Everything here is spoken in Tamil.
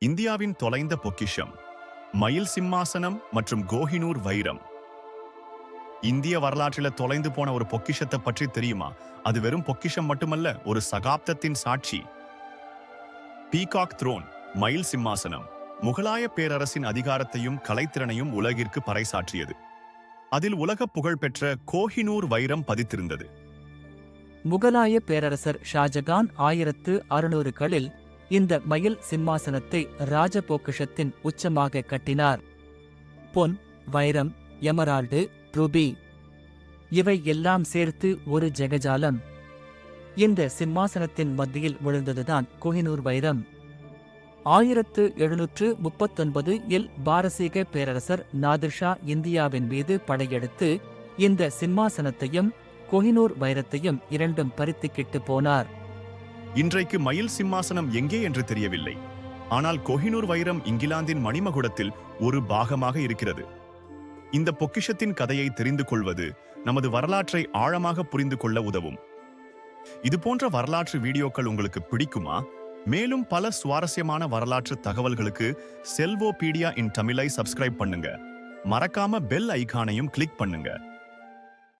இந்தியாவின் தொலைந்த பொக்கிஷம் மயில் சிம்மாசனம் மற்றும் கோஹினூர் வைரம். இந்திய வரலாற்றில தொலைந்து போன ஒரு பொக்கிஷத்தை பற்றி தெரியுமா? அது வெறும் பொக்கிஷம் மட்டுமல்ல, ஒரு சகாப்தத்தின் சாட்சி. பீகாக் த்ரோன், மயில் சிம்மாசனம், முகலாய பேரரசின் அதிகாரத்தையும் கலைத்திறனையும் உலகிற்கு பறைசாற்றியது. அதில் உலக புகழ்பெற்ற கோஹினூர் வைரம் பதித்திருந்தது. முகலாய பேரரசர் ஷாஜகான் 1600களில் இந்த மயில் சிம்மாசனத்தை ராஜ பொக்கிஷத்தின் உச்சமாக கட்டினார். பொன், வைரம், எமரால்டு, ரூபி இவை எல்லாம் சேர்த்து ஒரு ஜெகஜாலம். இந்த சிம்மாசனத்தின் மத்தியில் விழுந்ததுதான் கோஹினூர் வைரம். 1739இல் பாரசீக பேரரசர் நாதிர்ஷா இந்தியாவின் மீது படையெடுத்து இந்த சிம்மாசனத்தையும் கோஹினூர் வைரத்தையும் இரண்டும் பறித்துக்கிட்டு போனார். இன்றைக்கு மயில் சிம்மாசனம் எங்கே என்று தெரியவில்லை. ஆனால் கோஹினூர் வைரம் இங்கிலாந்தின் மணிமகுடத்தில் ஒரு பாகமாக இருக்கிறது. இந்த பொக்கிஷத்தின் கதையை தெரிந்து கொள்வது நமது வரலாற்றை ஆழமாக புரிந்து கொள்ள உதவும். இதுபோன்ற வரலாற்று வீடியோக்கள் உங்களுக்கு பிடிக்குமா? மேலும் பல சுவாரஸ்யமான வரலாற்று தகவல்களுக்கு செல்வோபீடியா இன் தமிழை சப்ஸ்கிரைப் பண்ணுங்க. மறக்காம பெல் ஐகானையும் கிளிக் பண்ணுங்க.